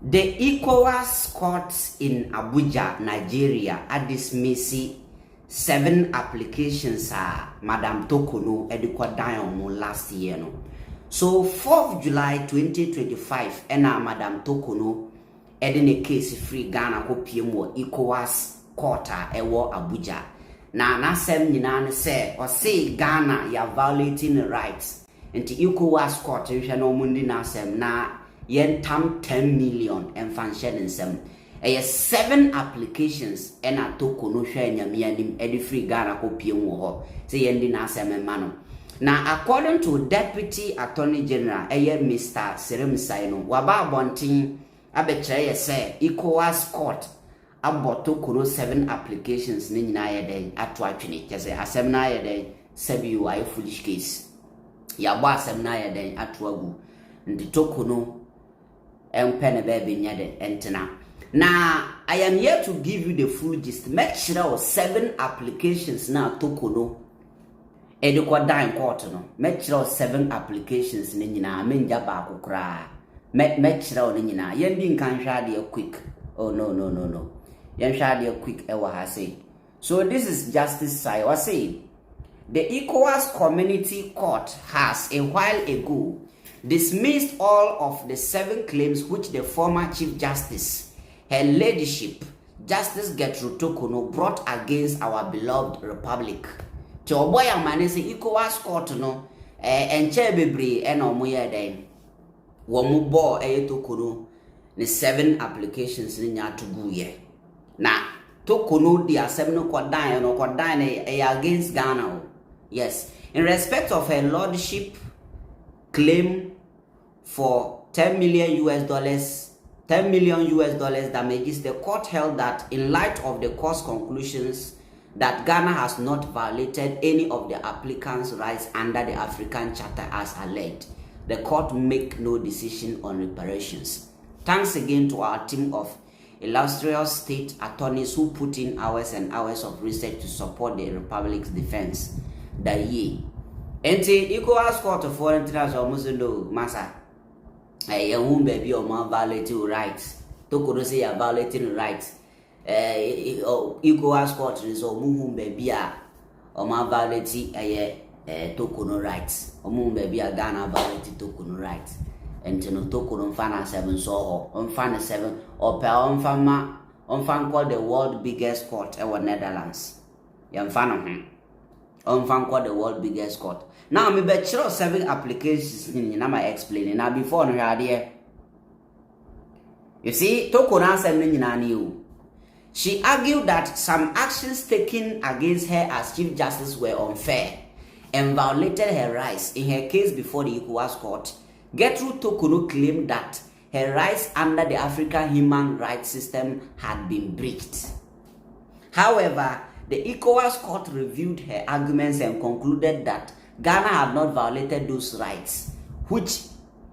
The ECOWAS courts in Abuja, Nigeria, are dismissing 7 applications Madam Torkonoo edikwa down last year. No. So 4th July 2025, Madam Torkonoo edin a case free Ghana ko PM ECOWAS court ewo Abuja. Na sem nyina say or say Ghana ya violating rights. Enti ECOWAS court no mundi na sem na yen tam 10 million and function in some 7 applications and a Torkonoo share nyamianim edi free Ghana ko PM wo say yen di na sem mano. Now according to Deputy Attorney General Mr. Serem Saino waba bontin abetre say ECOWAS court about Torkonoo 7 applications ni nyina yeden ato atwene say asem na yeden sabi why foolish case ya ba asem na yeden ato agu ndi Torkonoo pen baby nyade entena. Now I am here to give you the full gist. Make sure 7 applications na Torkonoo edikwa dan court no. Make sure 7 applications ni nyina menja ba akokra. Make sure ni nyina yendi nkan hwa de quick. Oh no. Yen hwa de quick ewa ha say. So this is justice side. What say? The ECOWAS Community Court has a while ago dismissed all of the 7 claims which the former Chief Justice, Her Ladyship, Justice Gertrude Torkonoo, brought against our beloved republic. Choboya manese ECOWAS court no enche bebre e na omoye den. Wo mu bo Torkonoo ne 7 applications ni nya tugu ye. Na Torkonoo di asem no kodan against Ghana. Yes, in respect of her lordship claim for $10 million damages, the court held that in light of the court's conclusions that Ghana has not violated any of the applicants' rights under the African Charter as alleged, the court make no decision on reparations. Thanks again to our team of illustrious state attorneys who put in hours and hours of research to support the Republic's defense. Enti ECOWAS court of foreign internations almost no massa. Young baby or man violating rights. Torkonoo say you violating rights. ECOWAS court is or muhum baby or man violating Torkonoo rights. Or muhum baby a Ghana violating Torkonoo rights. And to no Torkonoo fan 7 so on fan 7 or per on fan called the world biggest court our Netherlands. Yan fan on called the world biggest court. Now me bet 7 applications in my explaining. Now before no here. You see, Torkonoo said she argued that some actions taken against her as Chief Justice were unfair and violated her rights. In her case before the ECOWAS court, Gertrude Torkonoo claimed that her rights under the African human rights system had been breached. However, the ECOWAS court reviewed her arguments and concluded that Ghana had not violated those rights, which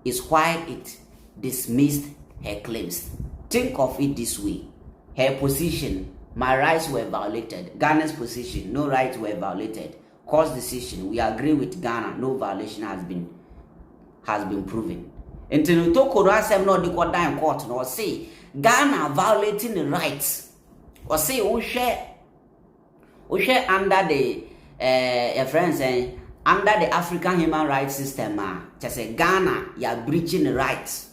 is why it dismissed her claims. Think of it this way. Her position, my rights were violated. Ghana's position, no rights were violated. Court's decision, we agree with Ghana, no violation has been proven. Until Torkonoo asem no dikwa dan court no say Ghana violating the rights. Or say we share under the under the African human rights system, just say Ghana, you are breaching the rights.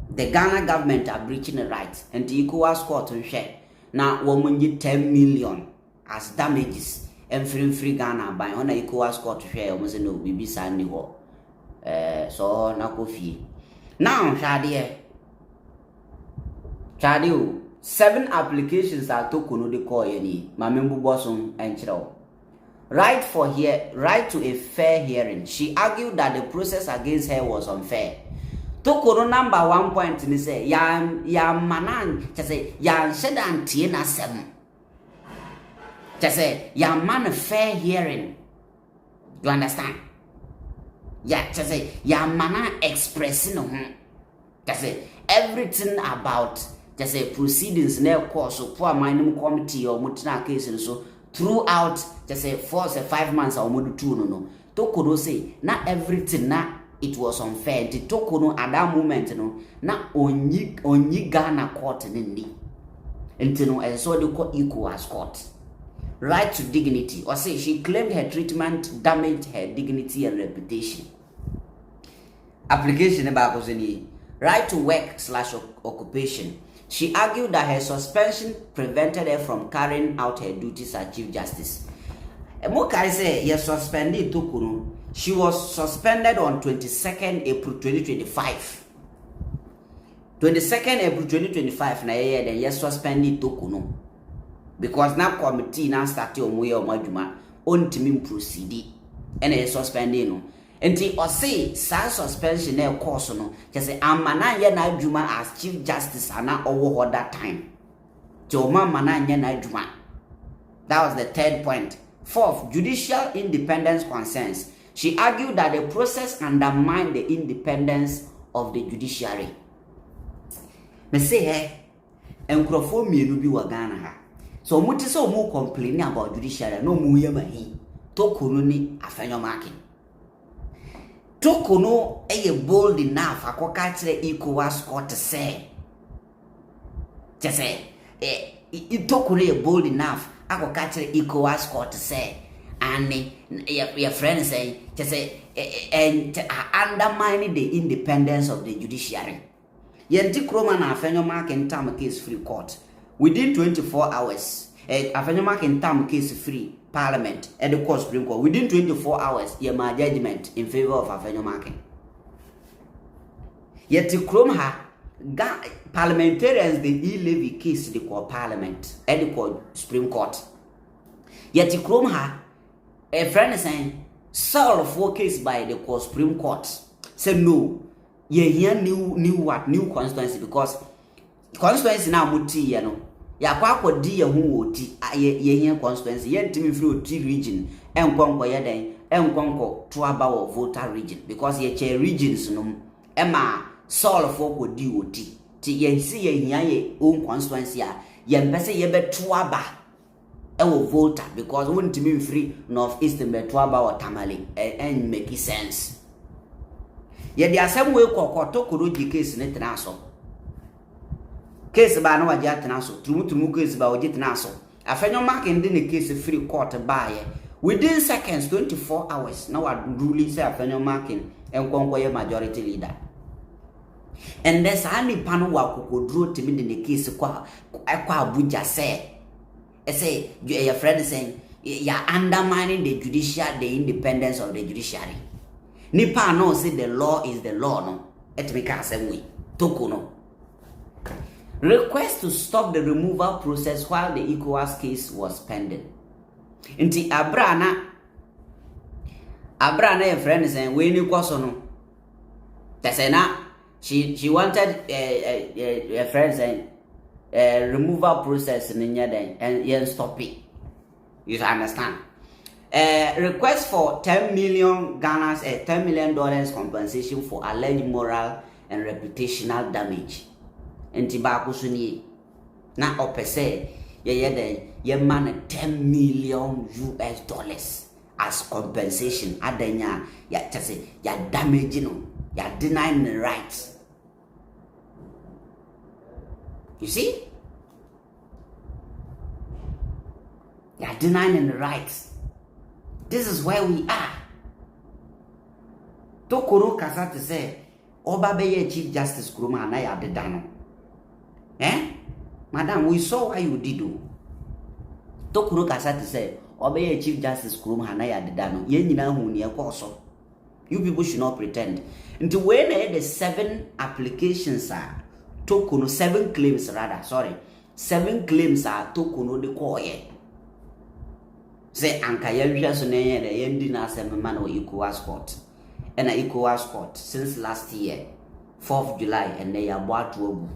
The Ghana government are breaching the rights. And the ECOWAS court will share. Now, woman get 10 million as damages. And free Ghana by on the ECOWAS court to share. Almost no BB Sandy War. So, na coffee. Now, Shadi, 7 applications are Torkonoo de call any. Mamembu Bosom and Chiro. Right to a fair hearing. She argued that the process against her was unfair. Torkonoo number 1 point in say ya manan just say ya shedan tie na sem. Just say ya man fair hearing. You understand? Yeah, just say ya man expressing just say everything about just say proceedings na course so poor mining committee or mutina case so throughout just say 4 or 5 months or more 2 no Torkonoo say not everything na it was unfair. Nti Torkonoo at that moment no na onyi Ghana court ni. Nti no so they call ECOWAS court. Right to dignity. Or say she claimed her treatment damaged her dignity and reputation. Application about right to work/occupation. She argued that her suspension prevented her from carrying out her duties as Chief Justice. Mokai say yes, suspended Torkonoo. She was suspended on 22nd April 2025. 22nd April 2025 na then yes suspended Torkonoo. Because now committee now start your way or madjuma on to proceed and a suspending no. Enti or say sa suspension na course no just say amana ye na adwuma as Chief Justice ana owo that time. To mana ye na adwuma. That was the third point. Fourth, judicial independence concerns. She argued that the process undermined the independence of the judiciary. Me say enkrofo mienu bi wa Ghana ha. So muti so mu complaining about judiciary no mu yema hi. Torkonoo ni afenyomakin. Torkonoo bold enough akoka kire ECOWAS court say. Just say Torkonoo bold enough akoka kire ECOWAS court say and your friend say just say and undermining the independence of the judiciary. Yenti kroma na afenyomakin term case free court within 24 hours. Afenyomakin term case free Parliament and the court Supreme Court within 24 hours. My judgment in favor of afenyomakin. Yet to chrome her parliamentarians the levy case the court Parliament and the court Supreme Court. Yet to chrome her a friend is saying solve for case by the court Supreme Court. Say no. Ye new constituency because constituency now muti ya no. Ya kwa di ya hu oti ye constituency ye ntimi free oti region enkonko ye den enkonko to aba voter region because ye che regions no ema solve for ko di oti ti ye si ye hia ye own constituency a ye mpese ye beto aba ewo voter because won ntimi free north east beto aba or tamale and make sense. Ye the asem we Torkonoo ji case ne tena so. Case ba na waje atena so. Trumu case ba waje tena so. Afenyomakin de ne case free court ba ye. Within seconds 24 hours na wa ruling say afenyomakin enkonko ye majority leader. And there's any pano wa kokodro timi de ne case kwa Abuja say. Say your friend saying you are undermining the judicial the independence of the judiciary. Nipa no say the law is the law no. Et me ka same way. Torkonoo. Request to stop the removal process while the ECOWAS case was pending. Inti abrana a friend saying we ni kwaso no. Tasena she wanted a friend saying removal process in den and stop it. You understand? Request for $10 million $10 million compensation for alleged moral and reputational damage. Enti ba kusuni na opese ye man $10 million as compensation. Adanya ya tase ya damage no ya denying the rights. You see? Ya denying the rights. This is where we are. Torkonoo kasa to say, Oba beye Chief Justice Kuruma na ya dedano. Madam, we saw what you did do. Torkonoo kasa to say, Oba beye Chief Justice Kuruma na ya dedano. Ye nyina hu ni ekoso. You people should not pretend. Until when the 7 applications are Torkonoo 7 claims rather. 7 claims are Torkonoo de koye. Say anka yewia so na ye de yendi na asem man o ECOWAS court. And a ECOWAS court since last year 4th July and they are boat ogu.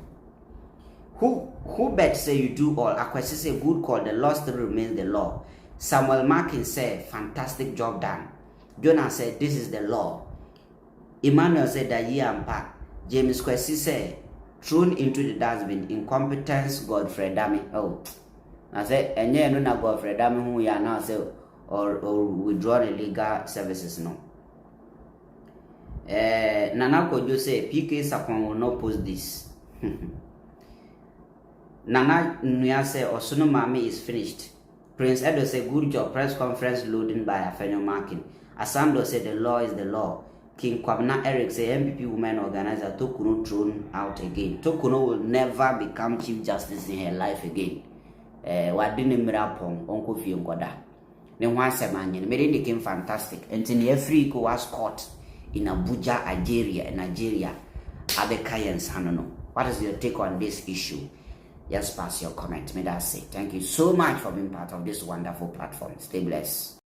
Who bet say you do all? Akwesi say good call, the law still remains the law. Samuel Markin said fantastic job done. Jonah said this is the law. Emmanuel said that ye and back. James Kwesi said thrown into the dustbin, incompetence, Godfrey Dami. Oh, I said, and yeah, no, not Godfrey Dami, who we are now, say, or withdraw the legal services, no. Nana Kojo say PK Sapon will not post this. Nana Nuya say Osono Mami is finished. Prince Edo say good job, press conference loading by Afenyo Marking. Asando say the law is the law. King Kwabena Eric say MPP women organizer Torkonoo thrown out again. Torkonoo will never become Chief Justice in her life again. Wadini Mirapong, Uncle Fiongoda. Then one semanyan, made it came fantastic. And in every ECOWAS court in Abuja, Nigeria, Abekayans Hanono. What is your take on this issue? Just pass your comment. May that say. Thank you so much for being part of this wonderful platform. Stay blessed.